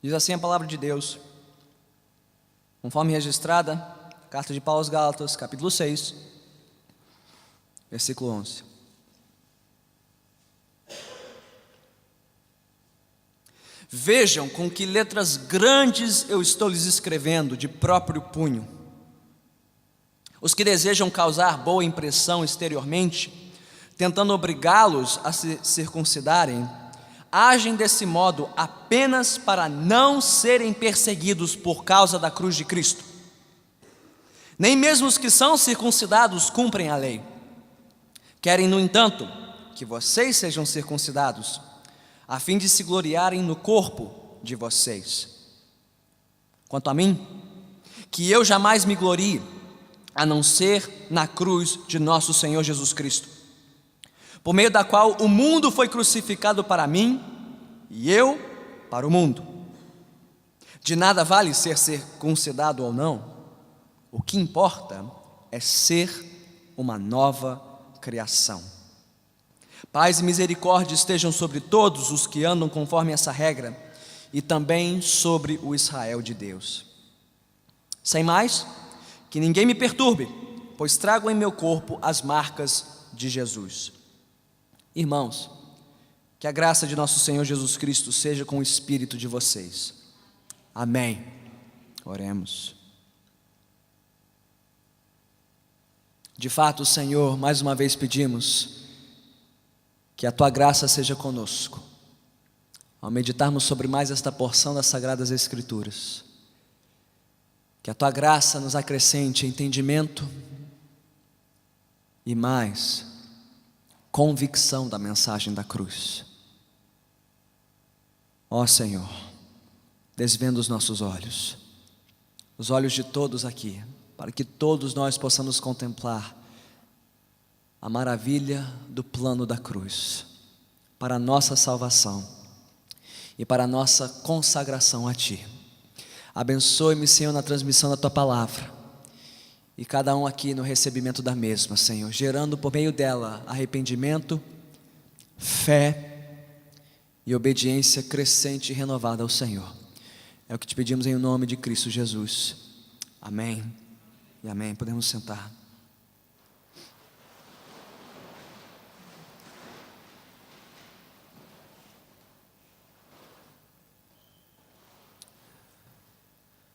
Diz assim a palavra de Deus, conforme registrada, carta de Paulo aos Gálatas, capítulo 6, versículo 11. Vejam com que letras grandes eu estou lhes escrevendo de próprio punho. Os que desejam causar boa impressão exteriormente, tentando obrigá-los a se circuncidarem, agem desse modo apenas para não serem perseguidos por causa da cruz de Cristo. Nem mesmo os que são circuncidados cumprem a lei. Querem, no entanto, que vocês sejam circuncidados, a fim de se gloriarem no corpo de vocês. Quanto a mim, que eu jamais me glorie, a não ser na cruz de nosso Senhor Jesus Cristo, por meio da qual o mundo foi crucificado para mim e eu para o mundo. De nada vale ser circuncidado ou não, o que importa é ser uma nova criação. Paz e misericórdia estejam sobre todos os que andam conforme essa regra e também sobre o Israel de Deus. Sem mais, que ninguém me perturbe, pois trago em meu corpo as marcas de Jesus. Irmãos, que a graça de nosso Senhor Jesus Cristo seja com o espírito de vocês. Amém. Oremos. De fato, Senhor, mais uma vez pedimos que a Tua graça seja conosco, ao meditarmos sobre mais esta porção das Sagradas Escrituras. Que a Tua graça nos acrescente entendimento e mais convicção da mensagem da cruz. Ó Senhor, desvenda os nossos olhos, os olhos de todos aqui, para que todos nós possamos contemplar a maravilha do plano da cruz, para a nossa salvação e para a nossa consagração a Ti. Abençoe-me, Senhor, na transmissão da Tua palavra e cada um aqui no recebimento da mesma, Senhor, gerando por meio dela arrependimento, fé e obediência crescente e renovada ao Senhor. É o que te pedimos em nome de Cristo Jesus. Amém e amém. Podemos sentar.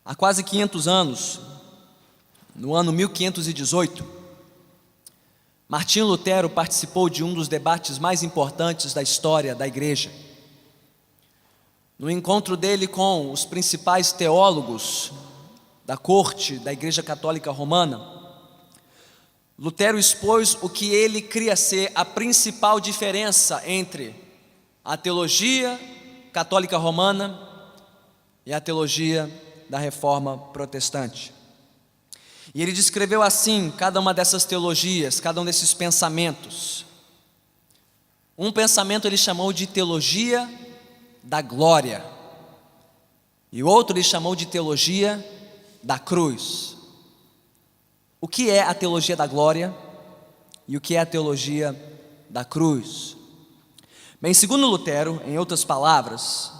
Há quase 500 anos, no ano 1518, Martinho Lutero participou de um dos debates mais importantes da história da igreja. No encontro dele com os principais teólogos da corte da Igreja Católica Romana, Lutero expôs o que ele cria ser a principal diferença entre a teologia católica romana e a teologia da Reforma Protestante. E ele descreveu assim cada uma dessas teologias, cada um desses pensamentos. Um pensamento ele chamou de teologia da glória, e o outro ele chamou de teologia da cruz. O que é a teologia da glória e o que é a teologia da cruz? Bem, segundo Lutero, em outras palavras,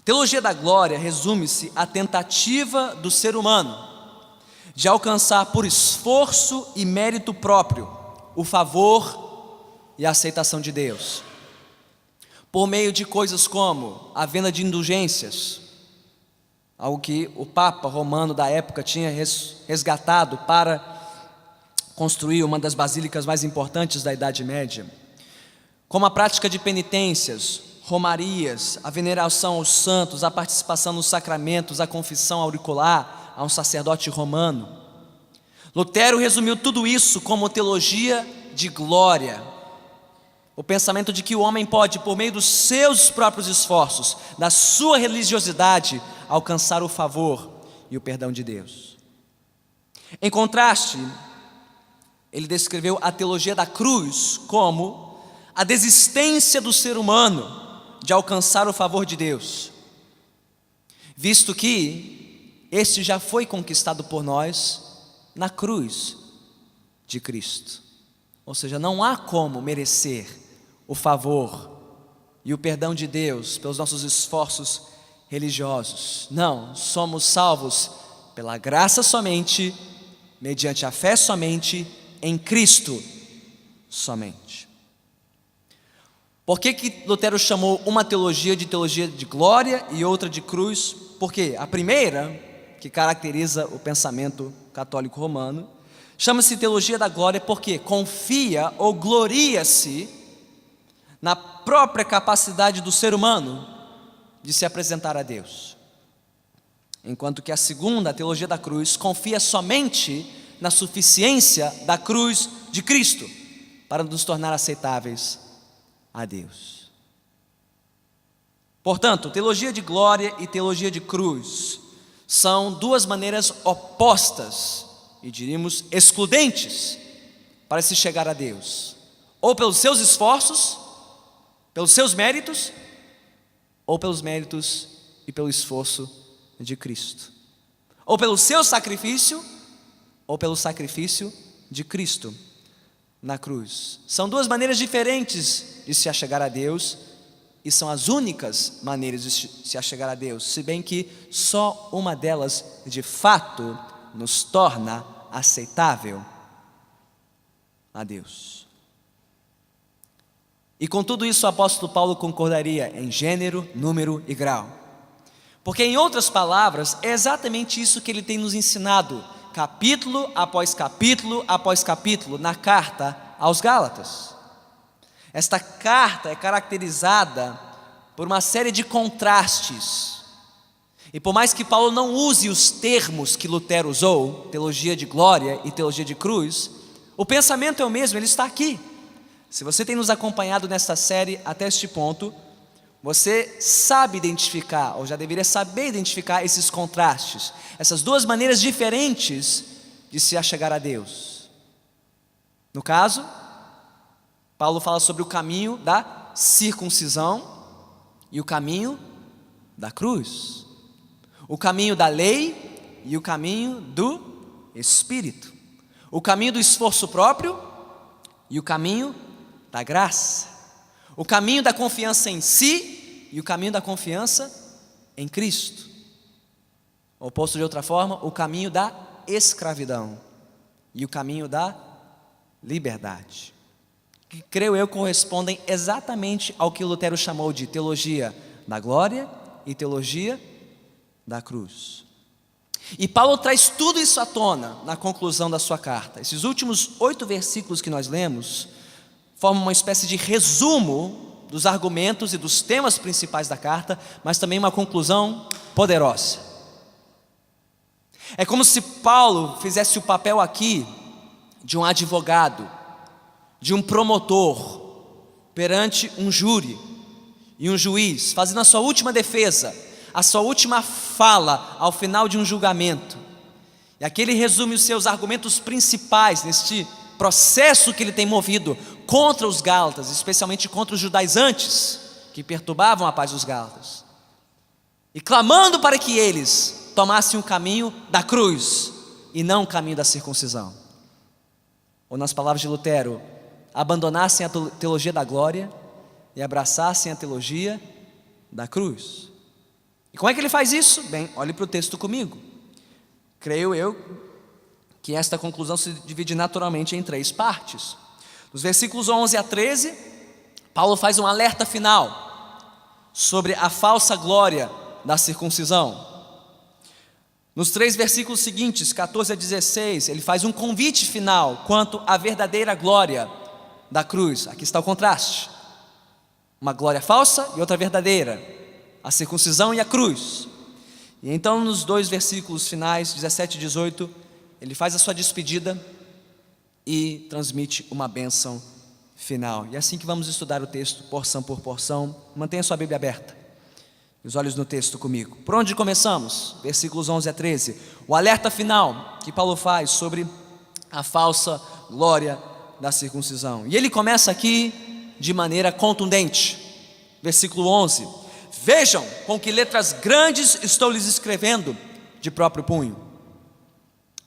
teologia da glória resume-se à tentativa do ser humano de alcançar por esforço e mérito próprio o favor e a aceitação de Deus, por meio de coisas como a venda de indulgências, algo que o Papa Romano da época tinha resgatado para construir uma das basílicas mais importantes da Idade Média, como a prática de penitências, romarias, a veneração aos santos, a participação nos sacramentos, a confissão auricular a um sacerdote romano. Lutero resumiu tudo isso como teologia de glória, o pensamento de que o homem pode, por meio dos seus próprios esforços, da sua religiosidade, alcançar o favor e o perdão de Deus. Em contraste, ele descreveu a teologia da cruz como a desistência do ser humano de alcançar o favor de Deus, visto que este já foi conquistado por nós na cruz de Cristo. Ou seja, não há como merecer o favor e o perdão de Deus pelos nossos esforços religiosos. Não, somos salvos pela graça somente, mediante a fé somente, em Cristo somente. Por que Lutero chamou uma teologia de glória e outra de cruz? Porque a primeira, que caracteriza o pensamento católico romano, chama-se teologia da glória porque confia ou gloria-se na própria capacidade do ser humano de se apresentar a Deus. Enquanto que a segunda, a teologia da cruz, confia somente na suficiência da cruz de Cristo para nos tornar aceitáveis a Deus. Portanto, teologia de glória e teologia de cruz são duas maneiras opostas e diríamos excludentes para se chegar a Deus, ou pelos seus esforços, pelos seus méritos, ou pelos méritos e pelo esforço de Cristo, ou pelo seu sacrifício, ou pelo sacrifício de Cristo na cruz. São duas maneiras diferentes de se achegar a Deus e são as únicas maneiras de se achegar a Deus, se bem que só uma delas de fato nos torna aceitável a Deus. E com tudo isso o apóstolo Paulo concordaria em gênero, número e grau, porque em outras palavras é exatamente isso que ele tem nos ensinado capítulo após capítulo após capítulo na carta aos Gálatas. Esta carta é caracterizada por uma série de contrastes. E por mais que Paulo não use os termos que Lutero usou, teologia de glória e teologia de cruz, o pensamento é o mesmo, ele está aqui. Se você tem nos acompanhado nesta série até este ponto, você sabe identificar, ou já deveria saber identificar esses contrastes, essas duas maneiras diferentes de se achegar a Deus. No caso, Paulo fala sobre o caminho da circuncisão e o caminho da cruz, o caminho da lei e o caminho do Espírito, o caminho do esforço próprio e o caminho da graça, o caminho da confiança em si e o caminho da confiança em Cristo. Ou posto de outra forma, o caminho da escravidão e o caminho da liberdade, que creio eu correspondem exatamente ao que Lutero chamou de teologia da glória e teologia da cruz. E Paulo traz tudo isso à tona na conclusão da sua carta. Esses últimos 8 versículos que nós lemos formam uma espécie de resumo dos argumentos e dos temas principais da carta, mas também uma conclusão poderosa. É como se Paulo fizesse o papel aqui de um advogado, de um promotor perante um júri e um juiz, fazendo a sua última defesa, a sua última fala ao final de um julgamento. E aqui ele resume os seus argumentos principais neste processo que ele tem movido contra os Gálatas, especialmente contra os judaizantes que perturbavam a paz dos Gálatas, e clamando para que eles tomassem o caminho da cruz e não o caminho da circuncisão, ou nas palavras de Lutero, abandonassem a teologia da glória e abraçassem a teologia da cruz. E como é que ele faz isso? Bem, olhe para o texto comigo. Creio eu que esta conclusão se divide naturalmente em 3 partes. Nos versículos 11 a 13, Paulo faz um alerta final sobre a falsa glória da circuncisão. Nos 3 versículos seguintes, 14 a 16, ele faz um convite final quanto à verdadeira glória da cruz. Aqui está o contraste: uma glória falsa e outra verdadeira, a circuncisão e a cruz. E então nos 2 versículos finais, 17 e 18, ele faz a sua despedida e transmite uma bênção final. E é assim que vamos estudar o texto, porção por porção. Mantenha sua Bíblia aberta, os olhos no texto comigo. Por onde começamos? Versículos 11 a 13. O alerta final que Paulo faz sobre a falsa glória da circuncisão. E ele começa aqui de maneira contundente. Versículo 11: vejam com que letras grandes estou lhes escrevendo de próprio punho.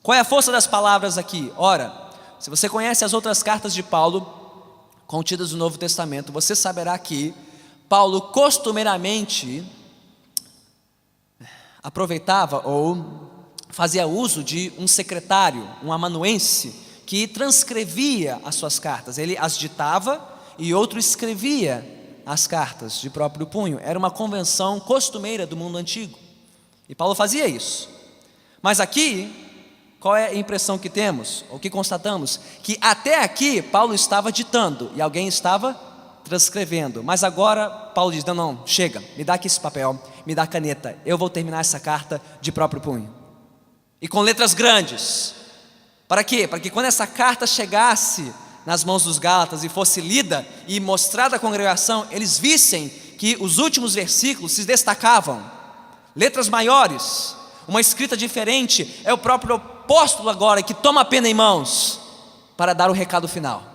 Qual é a força das palavras aqui? Ora, se você conhece as outras cartas de Paulo contidas no Novo Testamento, você saberá que Paulo costumeiramente aproveitava ou fazia uso de um secretário, um amanuense, que transcrevia as suas cartas. Ele as ditava e outro escrevia as cartas de próprio punho. Era uma convenção costumeira do mundo antigo. E Paulo fazia isso. Mas aqui, qual é a impressão que temos? O que constatamos? Que até aqui Paulo estava ditando e alguém estava transcrevendo. Mas agora Paulo diz: não, chega, me dá aqui esse papel, me dá a caneta, eu vou terminar essa carta de próprio punho. E com letras grandes. Para quê? Para que quando essa carta chegasse nas mãos dos Gálatas e fosse lida e mostrada à congregação, eles vissem que os últimos versículos se destacavam. Letras maiores, uma escrita diferente. É o próprio apóstolo agora que toma a pena em mãos para dar o recado final.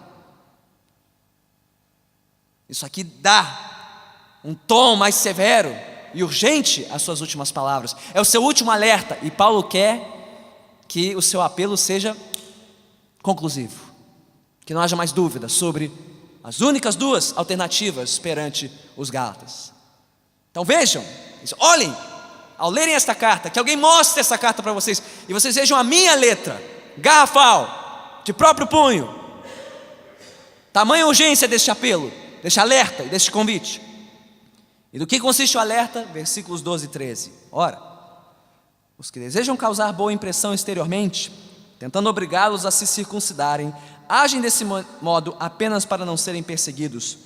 Isso aqui dá um tom mais severo e urgente às suas últimas palavras. É o seu último alerta. E Paulo quer que o seu apelo seja conclusivo, que não haja mais dúvida sobre as únicas duas alternativas perante os Gálatas. Então vejam, olhem, ao lerem esta carta, que alguém mostre essa carta para vocês, e vocês vejam a minha letra, garrafal, de próprio punho. Tamanha urgência deste apelo, deste alerta e deste convite. E do que consiste o alerta? Versículos 12 e 13. Ora, os que desejam causar boa impressão exteriormente, tentando obrigá-los a se circuncidarem, agem desse modo apenas para não serem perseguidos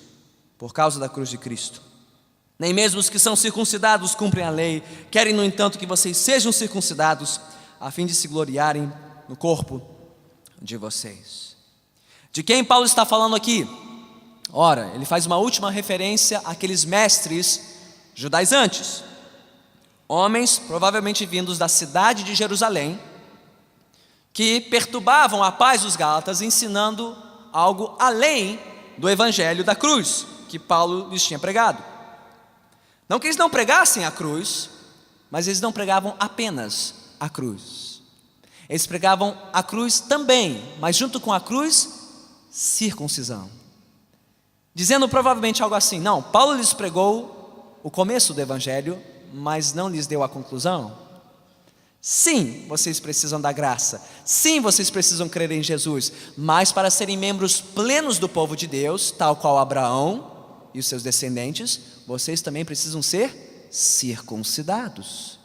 por causa da cruz de Cristo. Nem mesmo os que são circuncidados cumprem a lei, querem, no entanto, que vocês sejam circuncidados, a fim de se gloriarem no corpo de vocês. De quem Paulo está falando aqui? Ora, ele faz uma última referência àqueles mestres judaizantes, homens provavelmente vindos da cidade de Jerusalém, que perturbavam a paz dos Gálatas, ensinando algo além do evangelho da cruz, que Paulo lhes tinha pregado. Não que eles não pregassem a cruz, mas eles não pregavam apenas a cruz. Eles pregavam a cruz também, mas junto com a cruz, circuncisão. Dizendo provavelmente algo assim: não, Paulo lhes pregou o começo do evangelho, mas não lhes deu a conclusão. Sim, vocês precisam da graça. Sim, vocês precisam crer em Jesus. Mas para serem membros plenos do povo de Deus, tal qual Abraão e os seus descendentes, vocês também precisam ser circuncidados.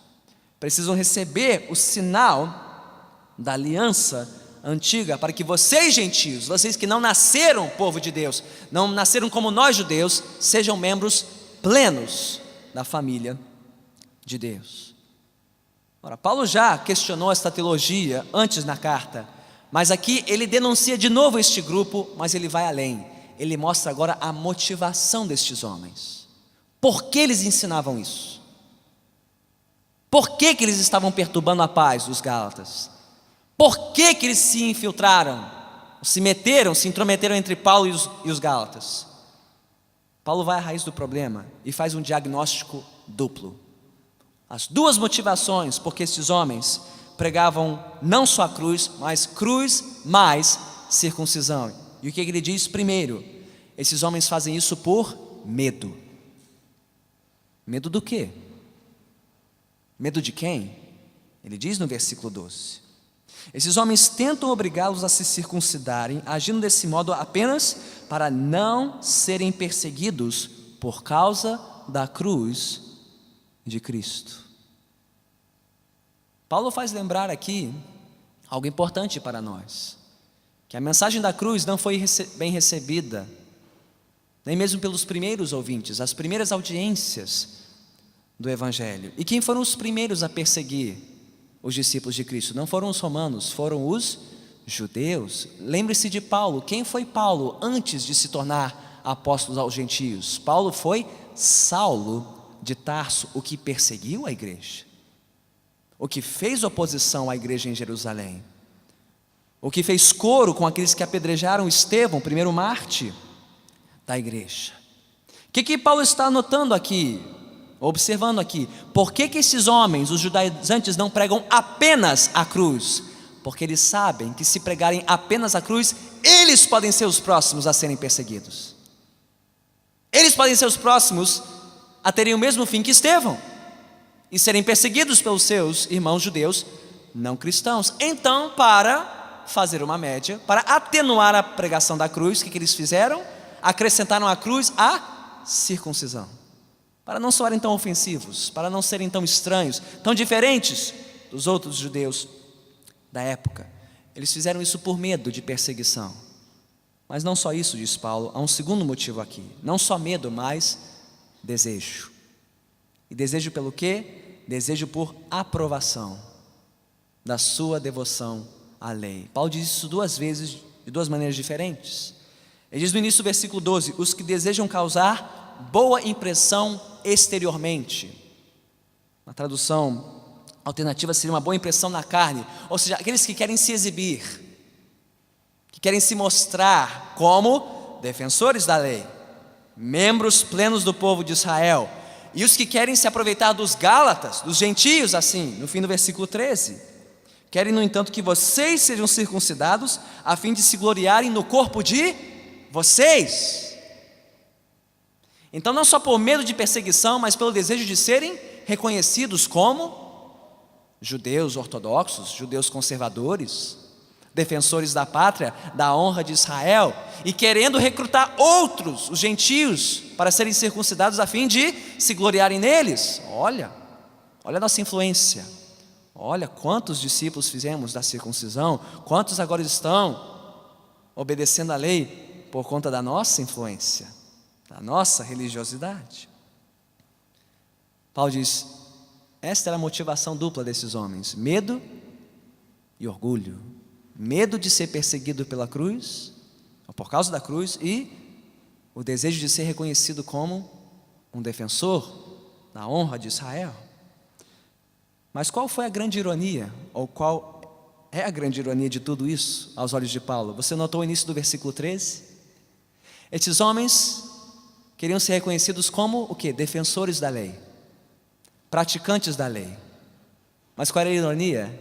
Precisam receber o sinal da aliança antiga, para que vocês, gentios, vocês que não nasceram povo de Deus, não nasceram como nós judeus, sejam membros plenos da família de Deus. Ora, Paulo já questionou esta teologia antes na carta, mas aqui ele denuncia de novo este grupo, mas ele vai além. Ele mostra agora a motivação destes homens. Por que eles ensinavam isso? Por que eles estavam perturbando a paz dos Gálatas? Por que eles se infiltraram, se intrometeram entre Paulo e os Gálatas? Paulo vai à raiz do problema e faz um diagnóstico duplo. As duas motivações porque esses homens pregavam não só a cruz, mas cruz mais circuncisão. E o que ele diz? Primeiro, esses homens fazem isso por medo. Medo do quê? Medo de quem? Ele diz no versículo 12: esses homens tentam obrigá-los a se circuncidarem, agindo desse modo apenas para não serem perseguidos por causa da cruz de Cristo. Paulo faz lembrar aqui algo importante para nós, que a mensagem da cruz não foi bem recebida, nem mesmo pelos primeiros ouvintes, as primeiras audiências do Evangelho. E quem foram os primeiros a perseguir os discípulos de Cristo? Não foram os romanos, foram os judeus. Lembre-se de Paulo. Quem foi Paulo antes de se tornar apóstolo aos gentios? Paulo foi Saulo de Tarso, o que perseguiu a igreja, o que fez oposição à igreja em Jerusalém, o que fez coro com aqueles que apedrejaram Estevão, primeiro mártir da igreja. O que Paulo está anotando aqui, observando aqui? Por que esses homens, os judaizantes, não pregam apenas a cruz? Porque eles sabem que se pregarem apenas a cruz, eles podem ser os próximos a serem perseguidos. Eles podem ser os próximos a terem o mesmo fim que Estevão. e serem perseguidos pelos seus irmãos judeus não cristãos. Então, para fazer uma média, para atenuar a pregação da cruz, o que eles fizeram? Acrescentaram à cruz a circuncisão, para não soarem tão ofensivos, para não serem tão estranhos, tão diferentes dos outros judeus da época. Eles fizeram isso por medo de perseguição. Mas não só isso, diz Paulo, há um segundo motivo aqui. Não só medo, mas desejo. E desejo pelo quê? Desejo por aprovação da sua devoção à lei. Paulo diz isso duas vezes, de duas maneiras diferentes. Ele diz no início do versículo 12: os que desejam causar boa impressão exteriormente. Uma tradução alternativa seria uma boa impressão na carne, ou seja, aqueles que querem se exibir, que querem se mostrar como defensores da lei, membros plenos do povo de Israel, e os que querem se aproveitar dos Gálatas, dos gentios, assim, no fim do versículo 13, querem, no entanto, que vocês sejam circuncidados, a fim de se gloriarem no corpo de vocês. Então, não só por medo de perseguição, mas pelo desejo de serem reconhecidos como judeus ortodoxos, judeus conservadores, defensores da pátria, da honra de Israel, e querendo recrutar outros, os gentios, para serem circuncidados a fim de se gloriarem neles. Olha a nossa influência. Olha quantos discípulos fizemos da circuncisão, quantos agora estão obedecendo a lei por conta da nossa influência, da nossa religiosidade. Paulo diz: esta era a motivação dupla desses homens: medo e orgulho. Medo de ser perseguido pela cruz, ou por causa da cruz, e o desejo de ser reconhecido como um defensor da honra de Israel. Mas qual foi a grande ironia, ou qual é a grande ironia de tudo isso aos olhos de Paulo? Você notou o início do versículo 13? Esses homens queriam ser reconhecidos como o quê? Defensores da lei, praticantes da lei. Mas qual era a ironia?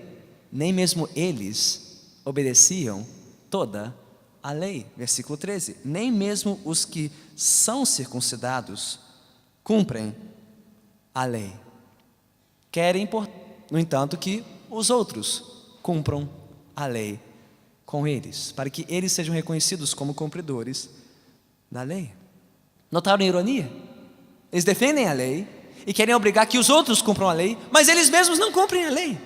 Nem mesmo eles obedeciam toda a lei. Versículo 13: nem mesmo os que são circuncidados cumprem a lei. Querem, no entanto, que os outros cumpram a lei com eles, para que eles sejam reconhecidos como cumpridores da lei. Notaram a ironia? Eles defendem a lei e querem obrigar que os outros cumpram a lei, mas eles mesmos não cumprem a lei.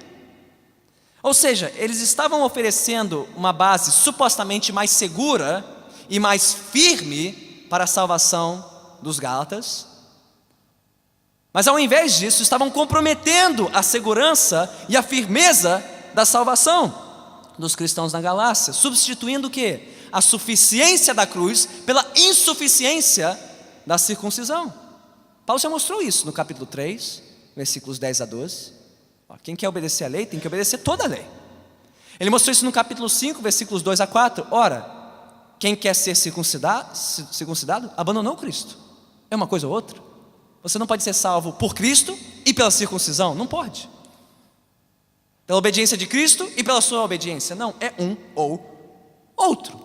Ou seja, eles estavam oferecendo uma base supostamente mais segura e mais firme para a salvação dos Gálatas, mas ao invés disso estavam comprometendo a segurança e a firmeza da salvação dos cristãos na Galácia, substituindo o quê? A suficiência da cruz pela insuficiência da circuncisão. Paulo já mostrou isso no capítulo 3, versículos 10 a 12. Quem quer obedecer a lei tem que obedecer toda a lei. Ele mostrou isso no capítulo 5, versículos 2 a 4. Ora, quem quer ser circuncidado abandonou Cristo. É uma coisa ou outra. Você não pode ser salvo por Cristo e pela circuncisão. Não pode. Pela obediência de Cristo e pela sua obediência. Não, é um ou outro.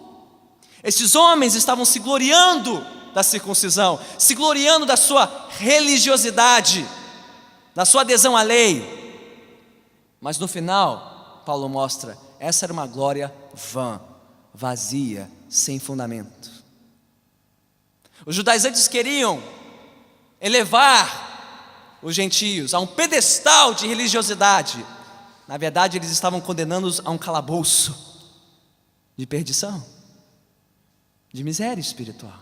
Esses homens estavam se gloriando da circuncisão, se gloriando da sua religiosidade, da sua adesão à lei. Mas no final, Paulo mostra, essa era uma glória vã, vazia, sem fundamento. Os judaizantes queriam elevar os gentios a um pedestal de religiosidade. Na verdade, eles estavam condenando-os a um calabouço de perdição, de miséria espiritual.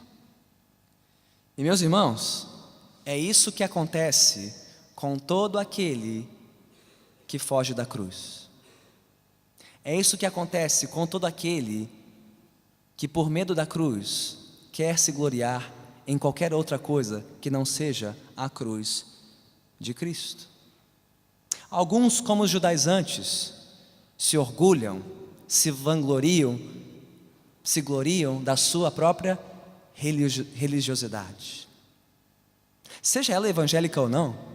E meus irmãos, é isso que acontece com todo aquele que foge da cruz. É isso que acontece com todo aquele que por medo da cruz quer se gloriar em qualquer outra coisa que não seja a cruz de Cristo. Alguns, como os judaizantes, se orgulham, se vangloriam, se gloriam da sua própria religiosidade, seja ela evangélica ou não.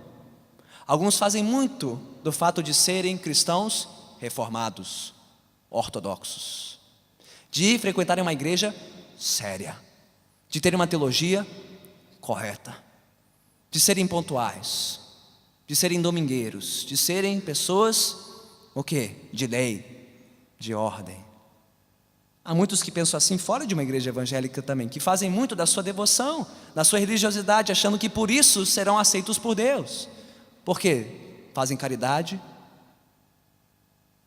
Alguns fazem muito do fato de serem cristãos reformados, ortodoxos, de frequentarem uma igreja séria, de terem uma teologia correta, de serem pontuais, de serem domingueiros, de serem pessoas, o quê? De lei, de ordem. Há muitos que pensam assim fora de uma igreja evangélica também, que fazem muito da sua devoção, da sua religiosidade, achando que por isso serão aceitos por Deus. Por quê? Fazem caridade,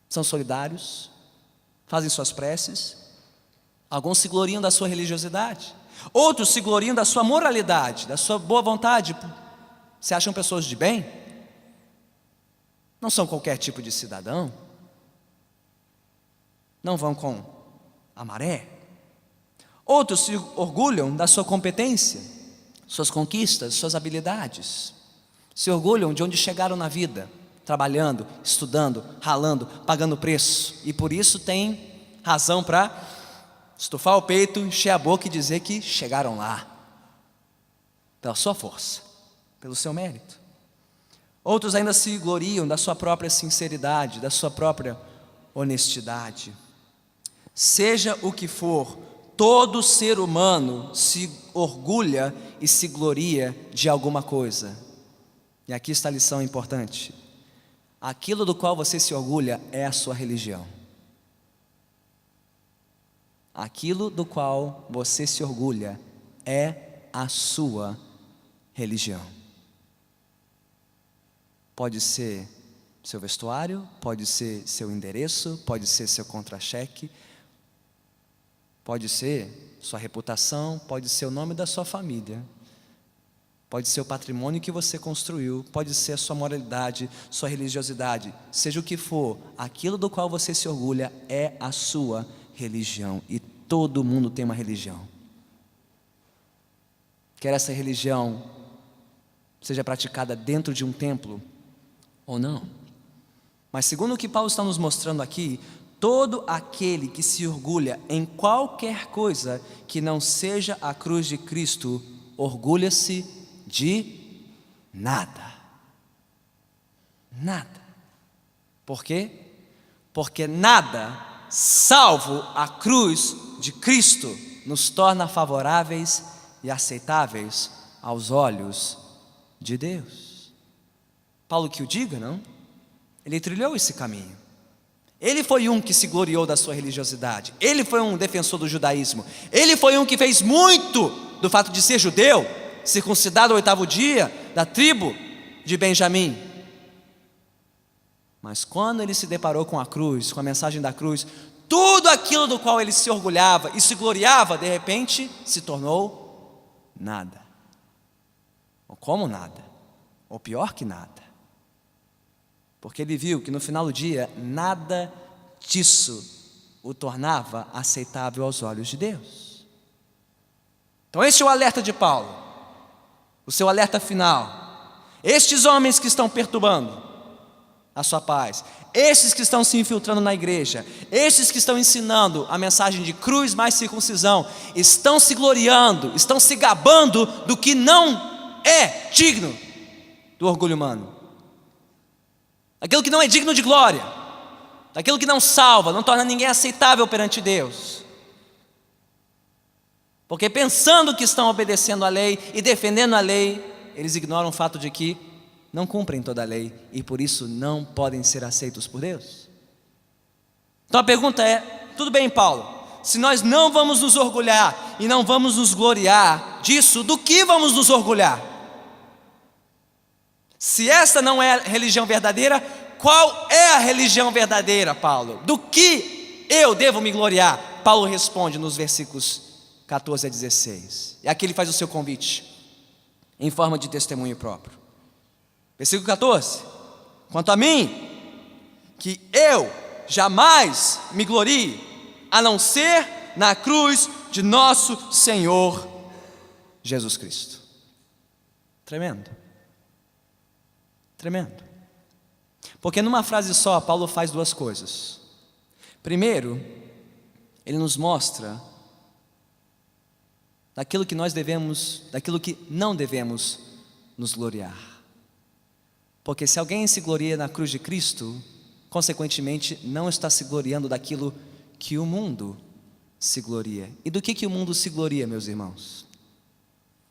são solidários, fazem suas preces. Alguns se gloriam da sua religiosidade, outros se gloriam da sua moralidade, da sua boa vontade. Se acham pessoas de bem, não são qualquer tipo de cidadão, não vão com a maré. Outros se orgulham da sua competência, suas conquistas, suas habilidades, se orgulham de onde chegaram na vida, trabalhando, estudando, ralando, pagando preço, e por isso têm razão para estufar o peito, encher a boca e dizer que chegaram lá, pela sua força, pelo seu mérito. Outros ainda se gloriam da sua própria sinceridade, da sua própria honestidade. Seja o que for, todo ser humano se orgulha e se gloria de alguma coisa. E aqui está a lição importante: aquilo do qual você se orgulha é a sua religião. Aquilo do qual você se orgulha é a sua religião. Pode ser seu vestuário, pode ser seu endereço, pode ser seu contra-cheque, pode ser sua reputação, pode ser o nome da sua família, pode ser o patrimônio que você construiu, pode ser a sua moralidade, sua religiosidade, seja o que for, aquilo do qual você se orgulha é a sua religião. E todo mundo tem uma religião. Quer essa religião seja praticada dentro de um templo ou não. Mas segundo o que Paulo está nos mostrando aqui, todo aquele que se orgulha em qualquer coisa que não seja a cruz de Cristo, orgulha-se de nada. Nada. Por quê? Porque nada, salvo a cruz de Cristo, nos torna favoráveis e aceitáveis aos olhos de Deus. Paulo que o diga, não? Ele trilhou esse caminho. Ele foi um que se gloriou da sua religiosidade. Ele foi um defensor do judaísmo. Ele foi um que fez muito do fato de ser judeu, circuncidado ao 8º dia, da tribo de Benjamim. Mas quando ele se deparou com a cruz, com a mensagem da cruz, tudo aquilo do qual ele se orgulhava e se gloriava, de repente se tornou nada. Ou como nada, ou pior que nada. Porque ele viu que no final do dia, nada disso o tornava aceitável aos olhos de Deus. Então esse é o alerta de Paulo, o seu alerta final. Estes homens que estão perturbando a sua paz, esses que estão se infiltrando na igreja, esses que estão ensinando a mensagem de cruz mais circuncisão, estão se gloriando, estão se gabando do que não é digno do orgulho humano. Aquilo que não é digno de glória, daquilo que não salva, não torna ninguém aceitável perante Deus. Porque pensando que estão obedecendo a lei e defendendo a lei, eles ignoram o fato de que não cumprem toda a lei e por isso não podem ser aceitos por Deus. Então a pergunta é: tudo bem, Paulo, se nós não vamos nos orgulhar e não vamos nos gloriar disso, do que vamos nos orgulhar? Se esta não é a religião verdadeira, qual é a religião verdadeira, Paulo? Do que eu devo me gloriar? Paulo responde nos versículos 14 a 16. E aqui ele faz o seu convite, em forma de testemunho próprio. Versículo 14: quanto a mim, que eu jamais me glorie, a não ser na cruz de nosso Senhor Jesus Cristo. Tremendo. Tremendo. Porque numa frase só, Paulo faz duas coisas. Primeiro, ele nos mostra daquilo que nós devemos, daquilo que não devemos nos gloriar. Porque se alguém se gloria na cruz de Cristo, consequentemente não está se gloriando daquilo que o mundo se gloria. E do que o mundo se gloria, meus irmãos?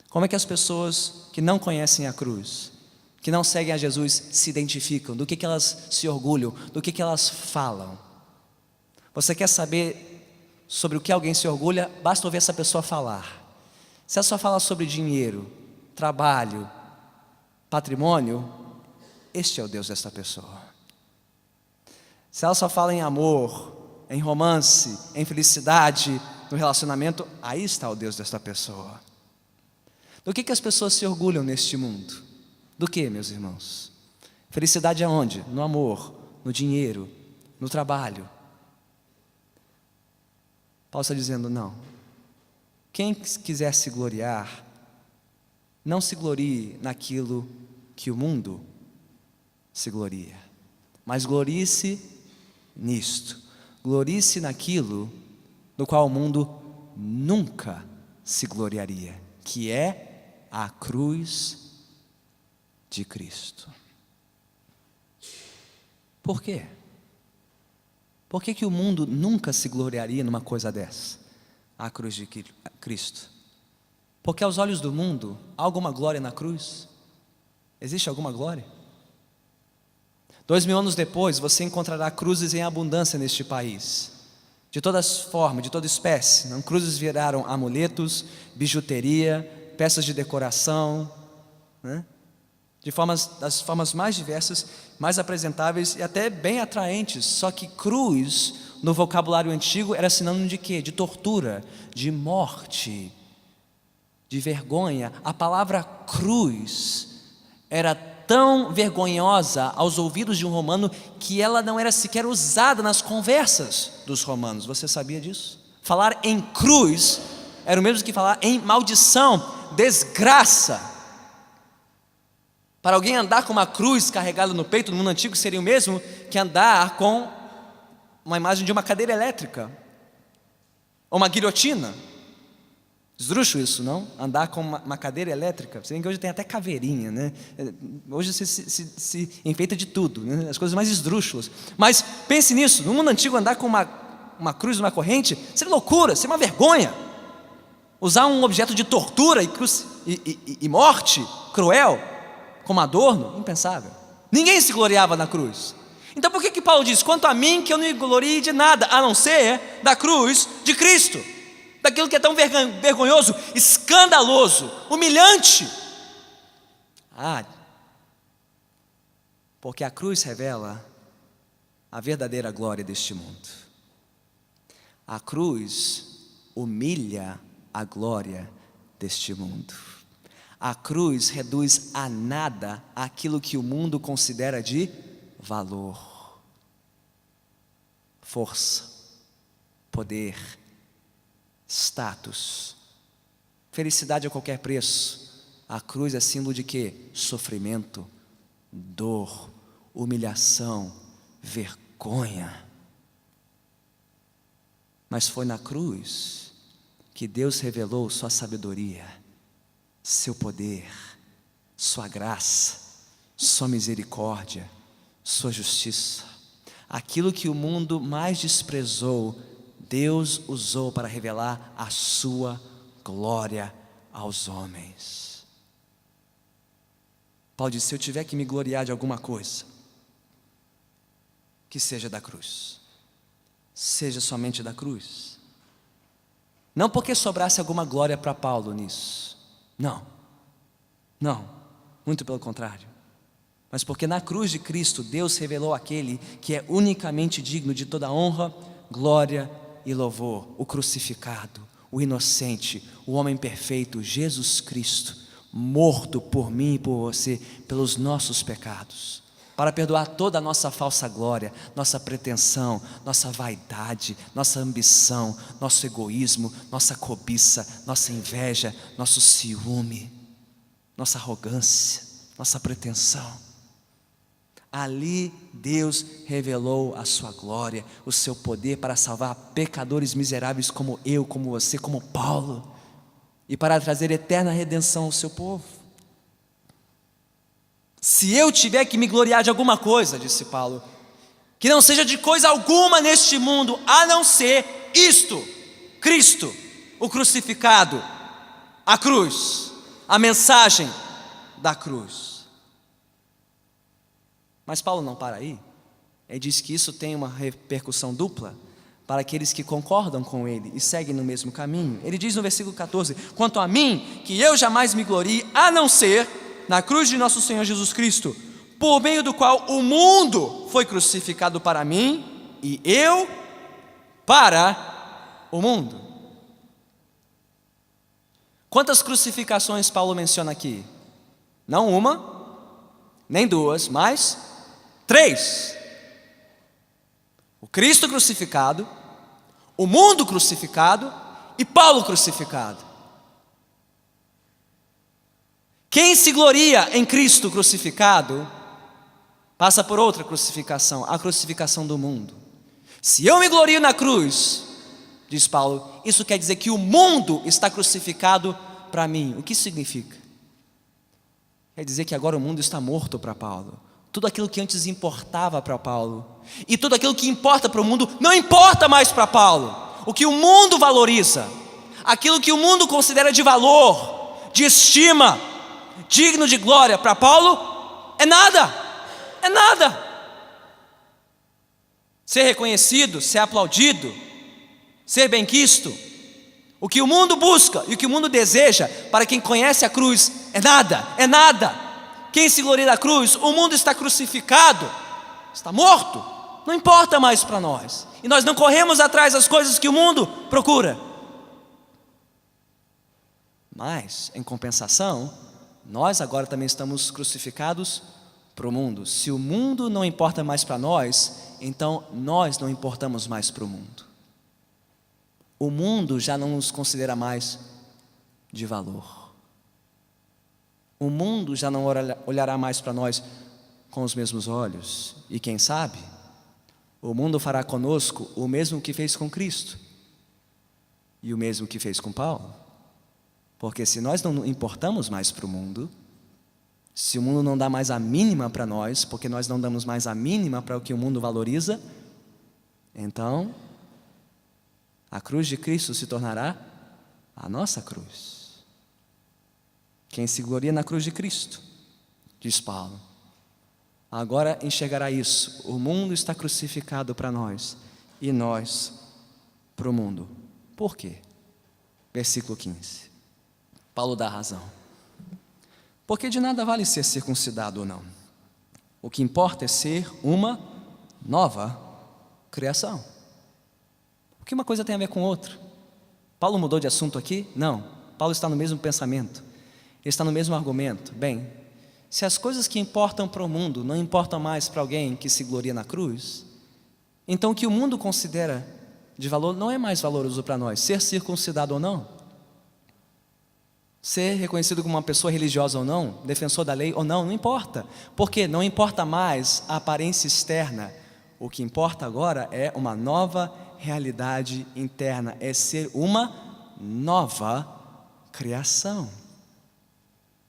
Como é que as pessoas que não conhecem a cruz que não seguem a Jesus se identificam, do que elas se orgulham, do que elas falam. Você quer saber sobre o que alguém se orgulha? Basta ouvir essa pessoa falar. Se ela só fala sobre dinheiro, trabalho, patrimônio, este é o Deus desta pessoa. Se ela só fala em amor, em romance, em felicidade, no relacionamento, aí está o Deus desta pessoa. Do que as pessoas se orgulham neste mundo? Do que, meus irmãos? Felicidade aonde? No amor, no dinheiro, no trabalho. Paulo está dizendo, não. Quem quiser se gloriar, não se glorie naquilo que o mundo se gloria, mas glorie-se nisto. Glorie-se naquilo no qual o mundo nunca se gloriaria, que é a cruz de Cristo. Por quê? Por que o mundo nunca se gloriaria numa coisa dessa? A cruz de Cristo. Porque aos olhos do mundo, há alguma glória na cruz? Existe alguma glória? 2000 anos depois, você encontrará cruzes em abundância neste país, de todas formas, de toda espécie. Não, cruzes viraram amuletos, bijuteria, peças de decoração, né? Das formas mais diversas, mais apresentáveis e até bem atraentes. Só que cruz, no vocabulário antigo, era sinônimo de quê? De tortura, de morte, de vergonha. A palavra cruz era tão vergonhosa aos ouvidos de um romano que ela não era sequer usada nas conversas dos romanos. Você sabia disso? Falar em cruz era o mesmo que falar em maldição, desgraça. Para alguém andar com uma cruz carregada no peito no mundo antigo seria o mesmo que andar com uma imagem de uma cadeira elétrica ou uma guilhotina. Esdrúxulo isso, não? Andar com uma cadeira elétrica. Você vê que hoje tem até caveirinha, né? Hoje se enfeita de tudo, né? As coisas mais esdrúxulas. Mas pense nisso, no mundo antigo andar com uma cruz, uma corrente, seria loucura, seria uma vergonha. Usar um objeto de tortura e morte cruel como adorno, impensável. Ninguém se gloriava na cruz. Então por que Paulo diz, quanto a mim que eu não me glorie de nada, a não ser da cruz de Cristo? Daquilo que é tão vergonhoso, escandaloso, humilhante. Porque a cruz revela a verdadeira glória deste mundo. A cruz humilha a glória deste mundo. A cruz reduz a nada aquilo que o mundo considera de valor, força, poder, status, felicidade a qualquer preço. A cruz é símbolo de quê? Sofrimento, dor, humilhação, vergonha. Mas foi na cruz que Deus revelou sua sabedoria, seu poder, sua graça, sua misericórdia, sua justiça. Aquilo que o mundo mais desprezou, Deus usou para revelar a sua glória aos homens. Paulo disse, se eu tiver que me gloriar de alguma coisa, que seja da cruz, seja somente da cruz. Não porque sobrasse alguma glória para Paulo nisso, não, muito pelo contrário, mas porque na cruz de Cristo Deus revelou aquele que é unicamente digno de toda honra, glória e louvor, o crucificado, o inocente, o homem perfeito, Jesus Cristo, morto por mim e por você, pelos nossos pecados, para perdoar toda a nossa falsa glória, nossa pretensão, nossa vaidade, nossa ambição, nosso egoísmo, nossa cobiça, nossa inveja, nosso ciúme, nossa arrogância, nossa pretensão. Ali Deus revelou a sua glória, o seu poder para salvar pecadores miseráveis como eu, como você, como Paulo, e para trazer eterna redenção ao seu povo. Se eu tiver que me gloriar de alguma coisa, disse Paulo, que não seja de coisa alguma neste mundo, a não ser isto, Cristo, o crucificado, a cruz, a mensagem da cruz. Mas Paulo não para aí. Ele diz que isso tem uma repercussão dupla para aqueles que concordam com ele e seguem no mesmo caminho. Ele diz no versículo 14: quanto a mim, que eu jamais me glorie, a não ser na cruz de nosso Senhor Jesus Cristo, por meio do qual o mundo foi crucificado para mim e eu para o mundo. Quantas crucificações Paulo menciona aqui? Não uma, nem duas, mas 3. O Cristo crucificado, o mundo crucificado e Paulo crucificado. Quem se gloria em Cristo crucificado passa por outra crucificação, a crucificação do mundo. Se eu me glorio na cruz, diz Paulo, isso quer dizer que o mundo está crucificado para mim. O que isso significa? Quer dizer que agora o mundo está morto para Paulo. Tudo aquilo que antes importava para Paulo e tudo aquilo que importa para o mundo não importa mais para Paulo. O que o mundo valoriza, aquilo que o mundo considera de valor, de estima, digno de glória, para Paulo é nada, é nada. Ser reconhecido, ser aplaudido, ser benquisto, o que o mundo busca e o que o mundo deseja para quem conhece a cruz é nada, é nada. Quem se gloria da cruz, o mundo está crucificado, está morto, não importa mais para nós. E nós não corremos atrás das coisas que o mundo procura. Mas, em compensação, nós agora também estamos crucificados para o mundo. Se o mundo não importa mais para nós, então nós não importamos mais para o mundo. O mundo já não nos considera mais de valor. O mundo já não olhará mais para nós com os mesmos olhos. E quem sabe, o mundo fará conosco o mesmo que fez com Cristo e o mesmo que fez com Paulo. Porque se nós não importamos mais para o mundo, se o mundo não dá mais a mínima para nós, porque nós não damos mais a mínima para o que o mundo valoriza, então a cruz de Cristo se tornará a nossa cruz. Quem se gloria na cruz de Cristo, diz Paulo, agora enxergará isso. O mundo está crucificado para nós e nós para o mundo. Por quê? Versículo 15. Paulo dá razão. Porque de nada vale ser circuncidado ou não. O que importa é ser uma nova criação. O que uma coisa tem a ver com outra? Paulo mudou de assunto aqui? Não. Paulo está no mesmo pensamento. Ele está no mesmo argumento. Bem, se as coisas que importam para o mundo não importam mais para alguém que se gloria na cruz, então o que o mundo considera de valor não é mais valoroso para nós. Ser circuncidado ou não, ser reconhecido como uma pessoa religiosa ou não, defensor da lei ou não, não importa. Porque não importa mais a aparência externa. O que importa agora é uma nova realidade interna, é ser uma nova criação.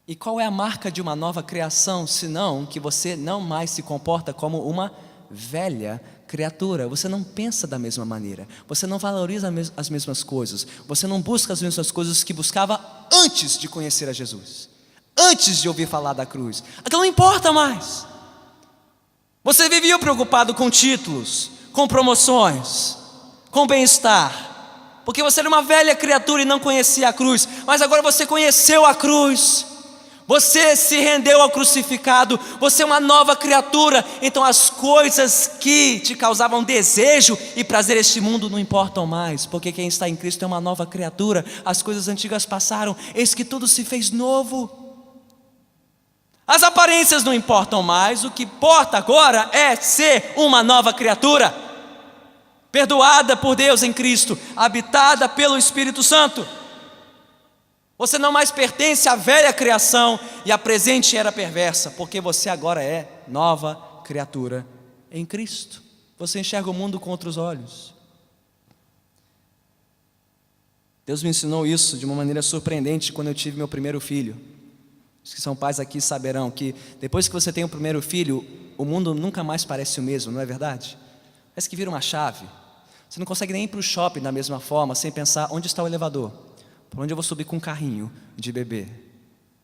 E qual é a marca de uma nova criação, senão que você não mais se comporta como uma velha criatura? Você não pensa da mesma maneira, você não valoriza as mesmas coisas, você não busca as mesmas coisas que buscava antes de conhecer a Jesus, antes de ouvir falar da cruz. Aquilo não importa mais. Você vivia preocupado com títulos, com promoções, com bem-estar, porque você era uma velha criatura e não conhecia a cruz, mas agora você conheceu a cruz. Você se rendeu ao crucificado, você é uma nova criatura, então as coisas que te causavam desejo e prazer neste mundo não importam mais, porque quem está em Cristo é uma nova criatura, as coisas antigas passaram, eis que tudo se fez novo. As aparências não importam mais, o que importa agora é ser uma nova criatura, perdoada por Deus em Cristo, habitada pelo Espírito Santo. Você não mais pertence à velha criação e a presente era perversa, porque você agora é nova criatura em Cristo. Você enxerga o mundo com outros olhos. Deus me ensinou isso de uma maneira surpreendente quando eu tive meu primeiro filho. Os que são pais aqui saberão que depois que você tem o primeiro filho, o mundo nunca mais parece o mesmo, não é verdade? Parece que vira uma chave. Você não consegue nem ir para o shopping da mesma forma, sem pensar onde está o elevador. Por onde eu vou subir com um carrinho de bebê?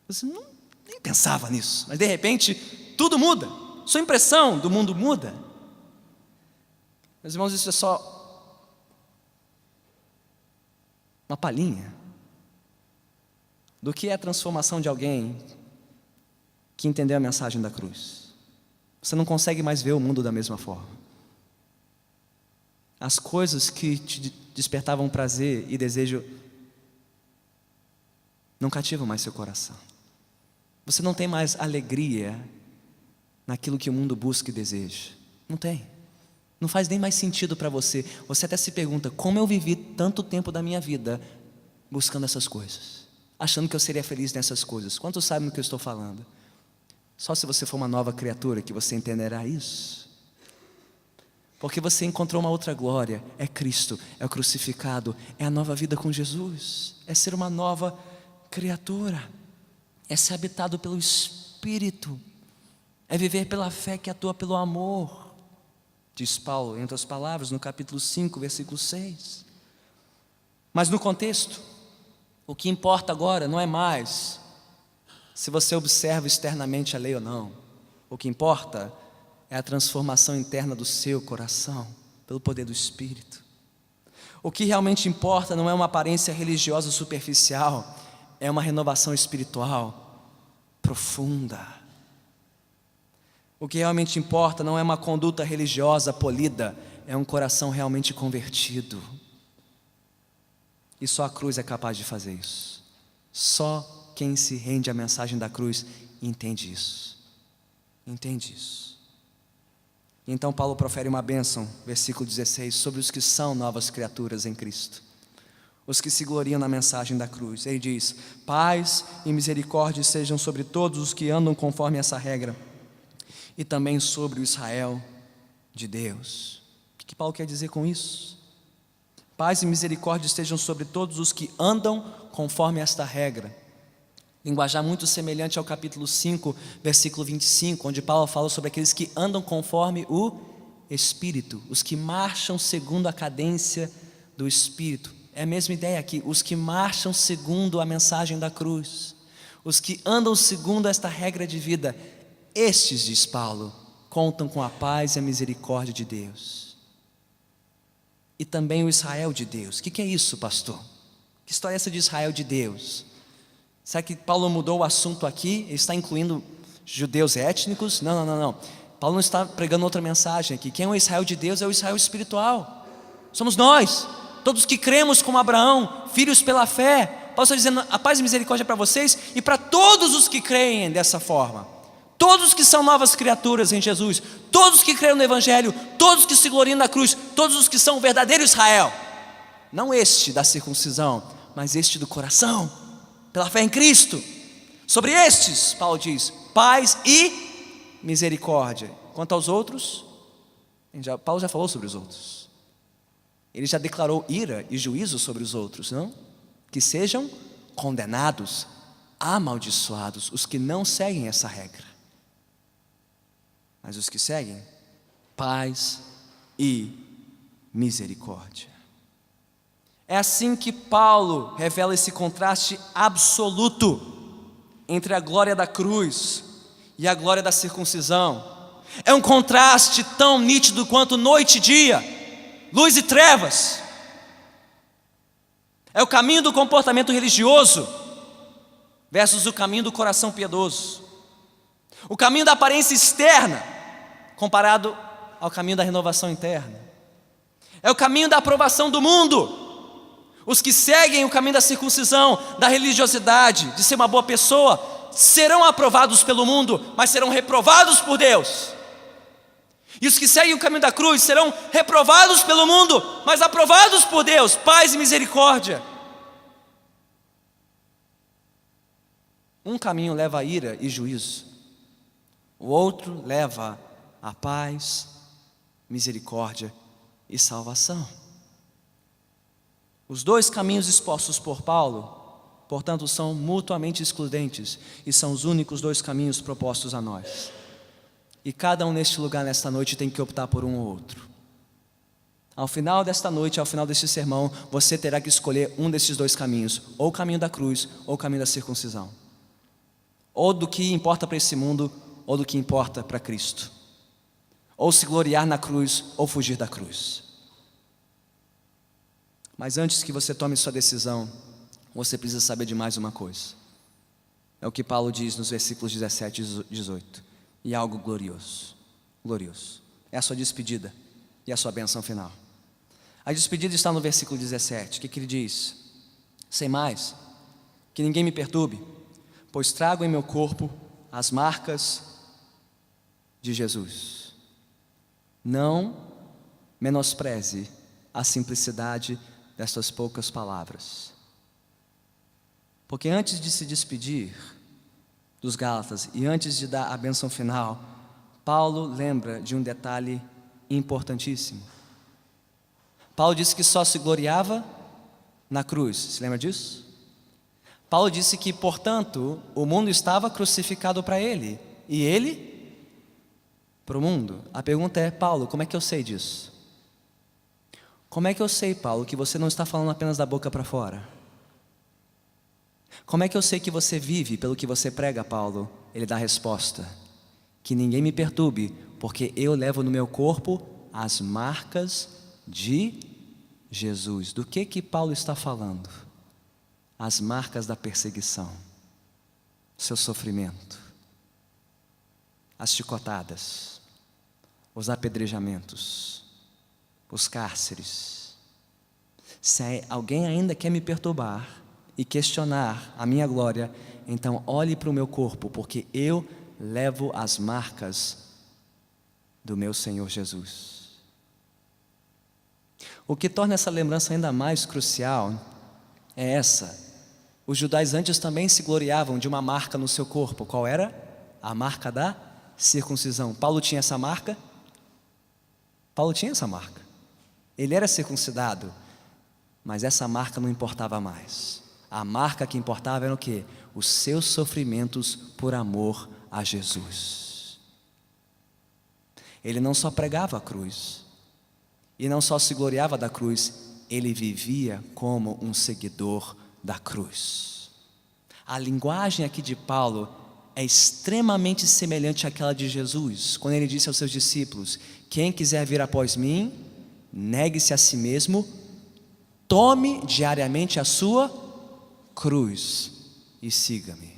Você nem pensava nisso, mas de repente tudo muda. Sua impressão do mundo muda. Meus irmãos, isso é só uma palhinha do que é a transformação de alguém que entendeu a mensagem da cruz. Você não consegue mais ver o mundo da mesma forma. As coisas que te despertavam prazer e desejo não cativam mais seu coração. Você não tem mais alegria naquilo que o mundo busca e deseja. Não tem. Não faz nem mais sentido para você. Você até se pergunta, como eu vivi tanto tempo da minha vida buscando essas coisas, achando que eu seria feliz nessas coisas. Quantos sabem do que eu estou falando? Só se você for uma nova criatura que você entenderá isso. Porque você encontrou uma outra glória. É Cristo, é o crucificado, é a nova vida com Jesus, é ser uma nova criatura, é ser habitado pelo Espírito, é viver pela fé que atua pelo amor, diz Paulo, entre as palavras, no capítulo 5, versículo 6. Mas no contexto, o que importa agora não é mais se você observa externamente a lei ou não. O que importa é a transformação interna do seu coração, pelo poder do Espírito. O que realmente importa não é uma aparência religiosa superficial, é uma renovação espiritual profunda. O que realmente importa não é uma conduta religiosa polida, é um coração realmente convertido. E só a cruz é capaz de fazer isso. Só quem se rende à mensagem da cruz entende isso. Entende isso. Então Paulo profere uma bênção, versículo 16, sobre os que são novas criaturas em Cristo, os que se gloriam na mensagem da cruz. Ele diz: paz e misericórdia sejam sobre todos os que andam conforme essa regra, e também sobre o Israel de Deus. O que Paulo quer dizer com isso? Paz e misericórdia estejam sobre todos os que andam conforme esta regra. Linguajar muito semelhante ao capítulo 5, versículo 25, onde Paulo fala sobre aqueles que andam conforme o Espírito, os que marcham segundo a cadência do Espírito. É a mesma ideia aqui, os que marcham segundo a mensagem da cruz, os que andam segundo esta regra de vida, estes, diz Paulo, contam com a paz e a misericórdia de Deus. E também o Israel de Deus. O que é isso, pastor? Que história é essa de Israel de Deus? Será que Paulo mudou o assunto aqui? Ele está incluindo judeus étnicos? Não. Paulo não está pregando outra mensagem aqui. Quem é o Israel de Deus é o Israel espiritual. Somos nós, todos que cremos como Abraão, filhos pela fé. Paulo está dizendo, a paz e misericórdia para vocês e para todos os que creem dessa forma. Todos que são novas criaturas em Jesus, todos que creem no Evangelho, todos que se gloriam na cruz, todos os que são o verdadeiro Israel. Não este da circuncisão, mas este do coração, pela fé em Cristo. Sobre estes, Paulo diz, paz e misericórdia. Quanto aos outros, Paulo já falou sobre os outros. Ele já declarou ira e juízo sobre os outros, não? Que sejam condenados, amaldiçoados, os que não seguem essa regra. Mas os que seguem, paz e misericórdia. É assim que Paulo revela esse contraste absoluto entre a glória da cruz e a glória da circuncisão. É um contraste tão nítido quanto noite e dia, luz e trevas. É o caminho do comportamento religioso versus o caminho do coração piedoso. O caminho da aparência externa comparado ao caminho da renovação interna. É o caminho da aprovação do mundo. Os que seguem o caminho da circuncisão, da religiosidade, de ser uma boa pessoa, serão aprovados pelo mundo, mas serão reprovados por Deus. E os que seguem o caminho da cruz serão reprovados pelo mundo, mas aprovados por Deus, paz e misericórdia. Um caminho leva a ira e juízo, o outro leva a paz, misericórdia e salvação. Os dois caminhos expostos por Paulo, portanto, são mutuamente excludentes e são os únicos dois caminhos propostos a nós. E cada um neste lugar, nesta noite, tem que optar por um ou outro. Ao final desta noite, ao final deste sermão, você terá que escolher um desses dois caminhos, ou o caminho da cruz, ou o caminho da circuncisão. Ou do que importa para esse mundo, ou do que importa para Cristo. ou se gloriar na cruz, ou fugir da cruz. Mas antes que você tome sua decisão, você precisa saber de mais uma coisa. É o que Paulo diz nos versículos 17 e 18. E é algo glorioso, glorioso. É a sua despedida e a sua bênção final. A despedida está no versículo 17. O que ele diz? Sem mais, que ninguém me perturbe, pois trago em meu corpo as marcas de Jesus. Não menospreze a simplicidade destas poucas palavras. Porque antes de se despedir dos Gálatas e antes de dar a bênção final, Paulo lembra de um detalhe importantíssimo. Paulo disse que só se gloriava na cruz. Se lembra disso? Paulo disse que, portanto, o mundo estava crucificado para ele e ele para o mundo. A pergunta é, Paulo, como é que eu sei disso? Como é que eu sei, Paulo, que você não está falando apenas da boca para fora? Como é que eu sei que você vive pelo que você prega, Paulo? Ele dá a resposta: que ninguém me perturbe, porque eu levo no meu corpo as marcas de Jesus. Do que Paulo está falando? As marcas da perseguição, seu sofrimento, as chicotadas, os apedrejamentos, os cárceres. Se alguém ainda quer me perturbar e questionar a minha glória, então olhe para o meu corpo, porque eu levo as marcas do meu Senhor Jesus. O que torna essa lembrança ainda mais crucial é essa: os judeus antes também se gloriavam de uma marca no seu corpo. Qual era? A marca da circuncisão. Paulo tinha essa marca? Paulo tinha essa marca. Ele era circuncidado, mas essa marca não importava mais. A marca que importava era o quê? Os seus sofrimentos por amor a Jesus. Ele não só pregava a cruz, e não só se gloriava da cruz, ele vivia como um seguidor da cruz. A linguagem aqui de Paulo é extremamente semelhante àquela de Jesus, quando ele disse aos seus discípulos: quem quiser vir após mim, negue-se a si mesmo, tome diariamente a sua cruz e siga-me.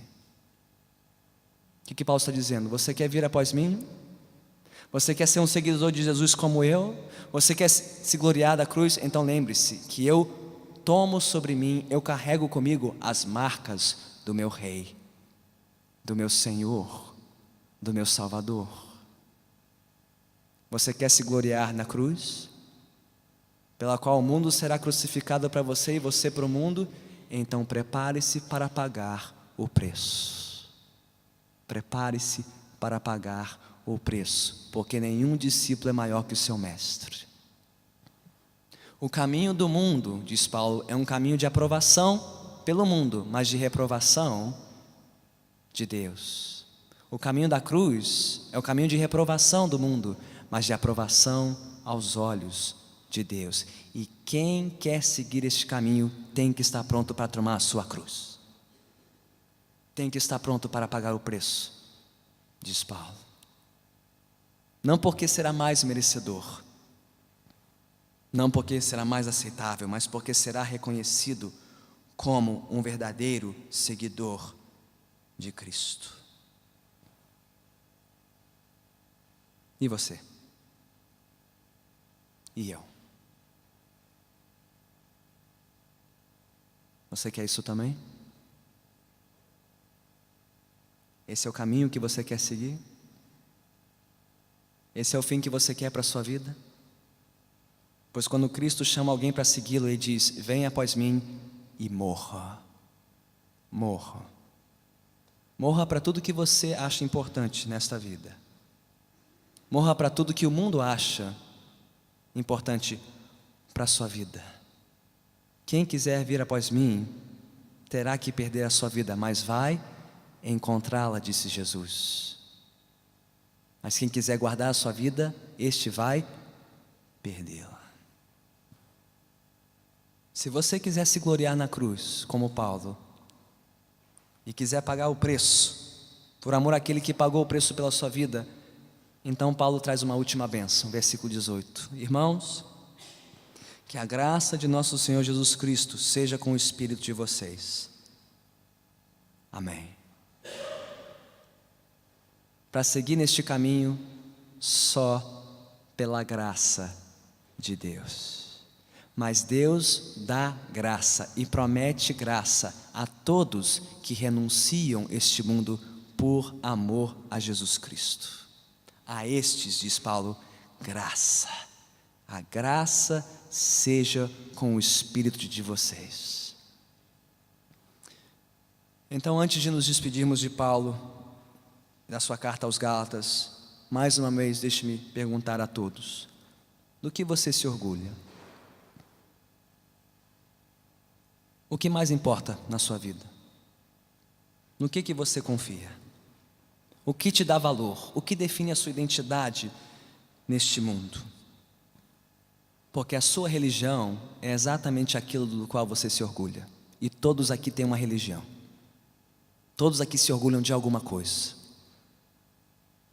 O que Paulo está dizendo? Você quer vir após mim? Você quer ser um seguidor de Jesus como eu? Você quer se gloriar da cruz? Então lembre-se que eu tomo sobre mim, eu carrego comigo as marcas do meu Rei, do meu Senhor, do meu Salvador. Você quer se gloriar na cruz, pela qual o mundo será crucificado para você e você para o mundo? Então prepare-se para pagar o preço. Prepare-se para pagar o preço, porque nenhum discípulo é maior que o seu mestre. O caminho do mundo, diz Paulo, é um caminho de aprovação pelo mundo, mas de reprovação de Deus. O caminho da cruz é o caminho de reprovação do mundo, mas de aprovação aos olhos de Deus. E quem quer seguir este caminho tem que estar pronto para tomar a sua cruz. Tem que estar pronto para pagar o preço, diz Paulo. Não porque será mais merecedor, não porque será mais aceitável, mas porque será reconhecido como um verdadeiro seguidor de Cristo. E você? E eu? Você quer isso também? Esse é o caminho que você quer seguir? Esse é o fim que você quer para a sua vida? Pois quando Cristo chama alguém para segui-lo, Ele diz: venha após mim e morra. Morra. Morra para tudo que você acha importante nesta vida. Morra para tudo que o mundo acha importante para a sua vida. Quem quiser vir após mim, terá que perder a sua vida, mas vai encontrá-la, disse Jesus. Mas quem quiser guardar a sua vida, este vai perdê-la. Se você quiser se gloriar na cruz, como Paulo, e quiser pagar o preço, por amor àquele que pagou o preço pela sua vida, Então Paulo traz uma última bênção, versículo 18. Irmãos, que a graça de nosso Senhor Jesus Cristo seja com o espírito de vocês. Amém. Para seguir neste caminho, só pela graça de Deus. Mas Deus dá graça e promete graça a todos que renunciam este mundo por amor a Jesus Cristo. A estes, diz Paulo, graça. A graça seja com o espírito de vocês. Então, antes de nos despedirmos de Paulo, da sua carta aos Gálatas, mais uma vez deixe-me perguntar a todos: do que você se orgulha? O que mais importa na sua vida? No que você confia? O que te dá valor? O que define a sua identidade neste mundo? Porque a sua religião é exatamente aquilo do qual você se orgulha. E todos aqui têm uma religião. Todos aqui se orgulham de alguma coisa.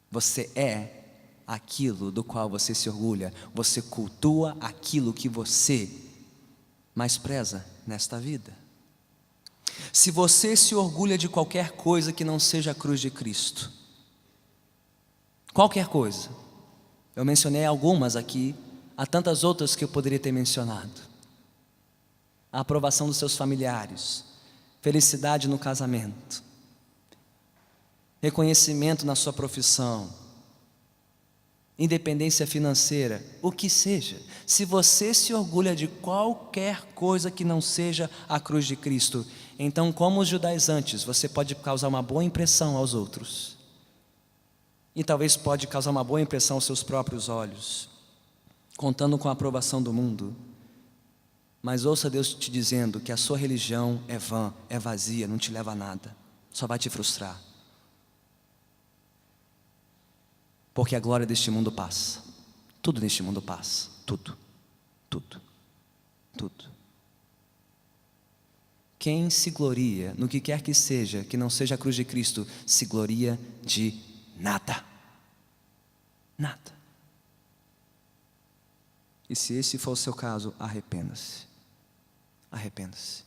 Você é aquilo do qual você se orgulha. Você cultua aquilo que você mais preza nesta vida. Se você se orgulha de qualquer coisa que não seja a cruz de Cristo, qualquer coisa, eu mencionei algumas aqui, há tantas outras que eu poderia ter mencionado. A aprovação dos seus familiares, felicidade no casamento, reconhecimento na sua profissão, independência financeira, o que seja. Se você se orgulha de qualquer coisa que não seja a cruz de Cristo, então, como os judaizantes, você pode causar uma boa impressão aos outros. E talvez pode causar uma boa impressão aos seus próprios olhos, contando com a aprovação do mundo. Mas ouça Deus te dizendo que a sua religião é vã, é vazia, não te leva a nada, só vai te frustrar. Porque a glória deste mundo passa. Tudo neste mundo passa. Tudo. Tudo. Tudo. Quem se gloria no que quer que seja, que não seja a cruz de Cristo, se gloria de nada. Nada. E se esse for o seu caso, arrependa-se. Arrependa-se.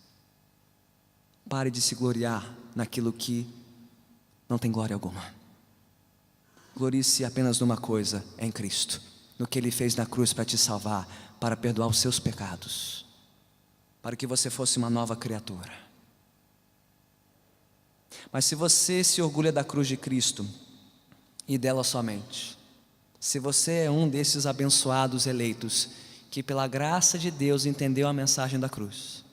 Pare de se gloriar naquilo que não tem glória alguma. Glorie-se apenas numa coisa, em Cristo, no que Ele fez na cruz para te salvar, para perdoar os seus pecados, para que você fosse uma nova criatura. Mas se você se orgulha da cruz de Cristo e dela somente, se você é um desses abençoados eleitos que pela graça de Deus entendeu a mensagem da cruz,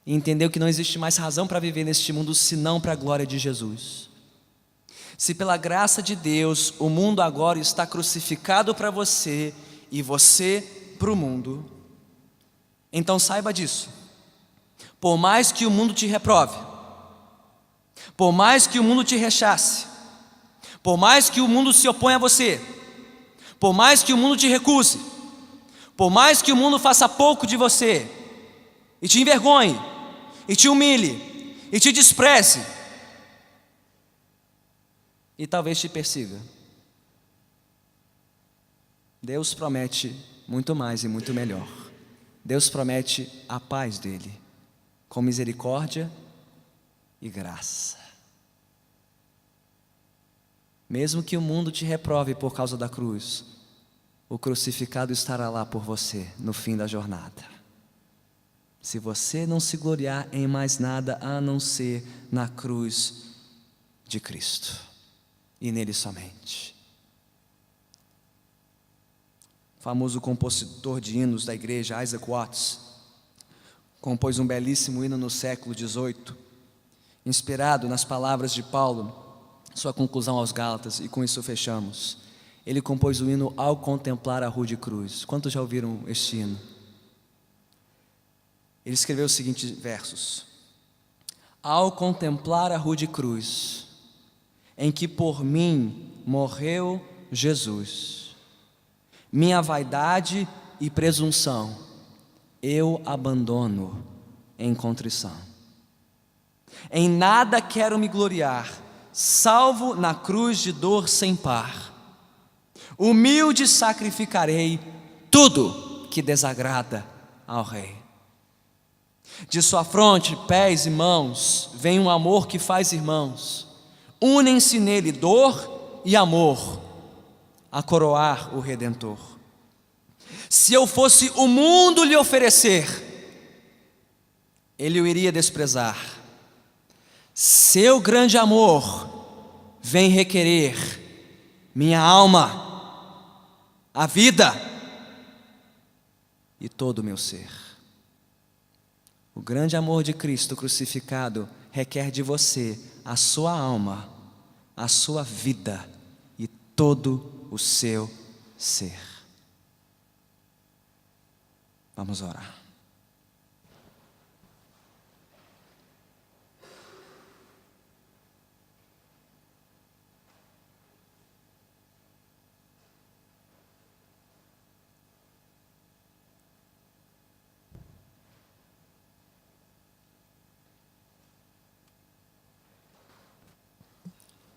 e entendeu que não existe mais razão para viver neste mundo senão para a glória de Jesus, se pela graça de Deus o mundo agora está crucificado para você e você para o mundo, então saiba disso. Por mais que o mundo te reprove, por mais que o mundo te rechace, por mais que o mundo se oponha a você, por mais que o mundo te recuse, por mais que o mundo faça pouco de você e te envergonhe, e te humilhe, e te despreze, e talvez te persiga, Deus promete muito mais e muito melhor. Deus promete a paz dele, com misericórdia e graça. Mesmo que o mundo te reprove por causa da cruz, o crucificado estará lá por você no fim da jornada. Se você não se gloriar em mais nada a não ser na cruz de Cristo e nele somente. O famoso compositor de hinos da igreja, Isaac Watts, compôs um belíssimo hino no século XVIII, inspirado nas palavras de Paulo, sua conclusão aos Gálatas, e com isso fechamos. Ele compôs o hino Ao Contemplar a Rude Cruz. Quantos já ouviram este hino? Ele escreveu os seguintes versos: Ao contemplar a rude cruz, em que por mim morreu Jesus, minha vaidade e presunção eu abandono em contrição. Em nada quero me gloriar, salvo na cruz de dor sem par, Humilde sacrificarei tudo que desagrada ao rei. De sua fronte, pés e mãos, vem um amor que faz irmãos. Unem-se nele dor e amor, a coroar o Redentor. Se eu fosse o mundo lhe oferecer, ele o iria desprezar. Seu grande amor vem requerer minha alma, a vida e todo o meu ser. O grande amor de Cristo crucificado requer de você a sua alma, a sua vida e todo o seu ser. Vamos orar.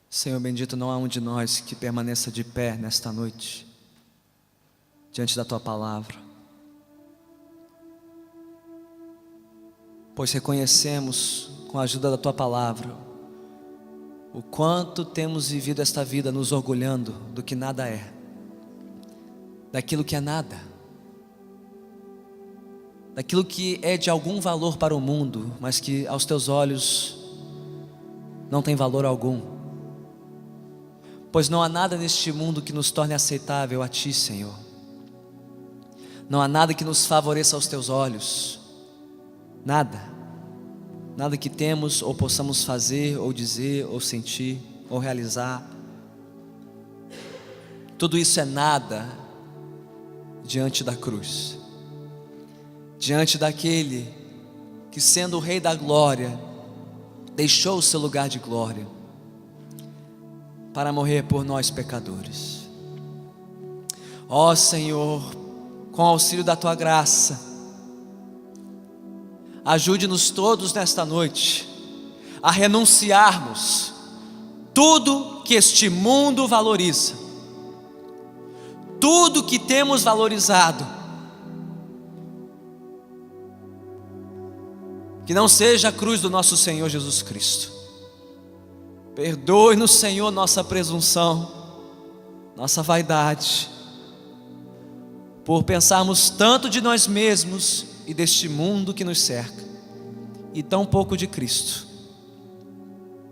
Senhor bendito, não há um de nós que permaneça de pé nesta noite, diante da Tua palavra, pois reconhecemos, com a ajuda da Tua palavra, o quanto temos vivido esta vida nos orgulhando do que nada é, daquilo que é nada, daquilo que é de algum valor para o mundo, mas que aos Teus olhos não tem valor algum. Pois não há nada neste mundo que nos torne aceitável a Ti, Senhor. Não há nada que nos favoreça aos Teus olhos. Nada. Nada que temos ou possamos fazer, ou dizer, ou sentir, ou realizar. Tudo isso é nada diante da cruz. Diante daquele que, sendo o Rei da glória, deixou o seu lugar de glória para morrer por nós pecadores. Ó Senhor, com o auxílio da Tua graça, ajude-nos todos nesta noite a renunciarmos tudo que este mundo valoriza, tudo que temos valorizado, que não seja a cruz do nosso Senhor Jesus Cristo. Perdoe-nos, Senhor, nossa presunção, nossa vaidade, por pensarmos tanto de nós mesmos e deste mundo que nos cerca, e tão pouco de Cristo,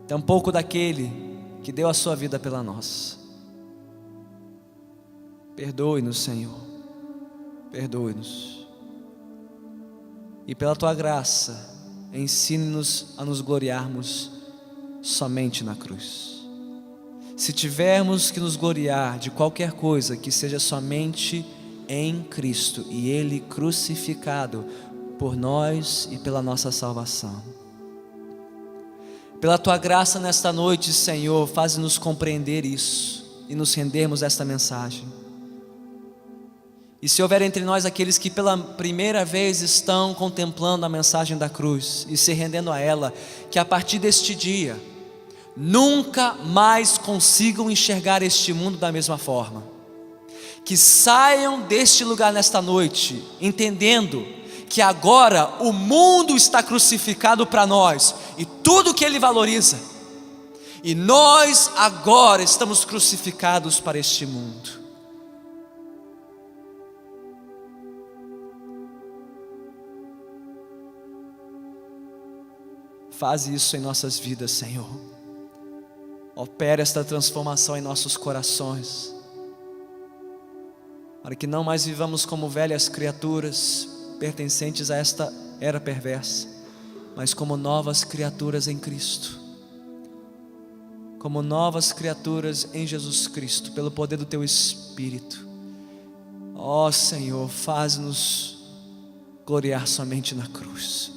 tão pouco daquele que deu a sua vida pela nós. Perdoe-nos, Senhor, perdoe-nos, e pela Tua graça, ensine-nos a nos gloriarmos somente na cruz. Se tivermos que nos gloriar de qualquer coisa, que seja somente em Cristo e Ele crucificado por nós e pela nossa salvação. Pela Tua graça nesta noite, Senhor, faz-nos compreender isso e nos rendermos a esta mensagem. E se houver entre nós aqueles que pela primeira vez estão contemplando a mensagem da cruz e se rendendo a ela, que a partir deste dia nunca mais consigam enxergar este mundo da mesma forma, que saiam deste lugar nesta noite entendendo que agora o mundo está crucificado para nós e tudo que ele valoriza, e nós agora estamos crucificados para este mundo. Faz isso em nossas vidas, Senhor. Opera esta transformação em nossos corações, para que não mais vivamos como velhas criaturas pertencentes a esta era perversa, mas como novas criaturas em Cristo, como novas criaturas em Jesus Cristo, pelo poder do Teu Espírito. Ó Senhor, faz-nos gloriar somente na cruz.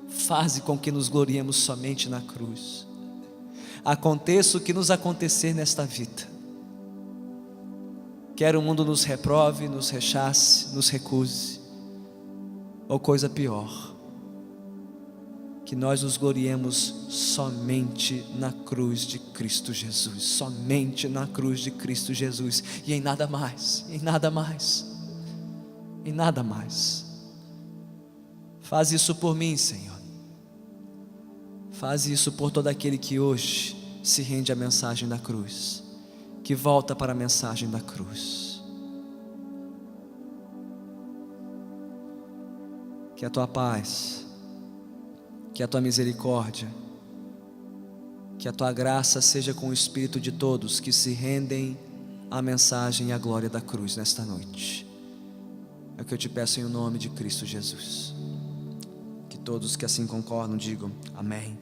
Faze com que nos gloriemos somente na cruz. Aconteça o que nos acontecer nesta vida, quer o mundo nos reprove, nos rechace, nos recuse, ou coisa pior, que nós nos gloriemos somente na cruz de Cristo Jesus, somente na cruz de Cristo Jesus, e em nada mais, em nada mais, em nada mais. Faz isso por mim, Senhor. Faz isso por todo aquele que hoje se rende à mensagem da cruz, que volta para a mensagem da cruz. Que a tua paz, que a tua misericórdia, que a tua graça seja com o espírito de todos que se rendem à mensagem e à glória da cruz nesta noite. É o que eu te peço em nome de Cristo Jesus. Que todos que assim concordam digam amém.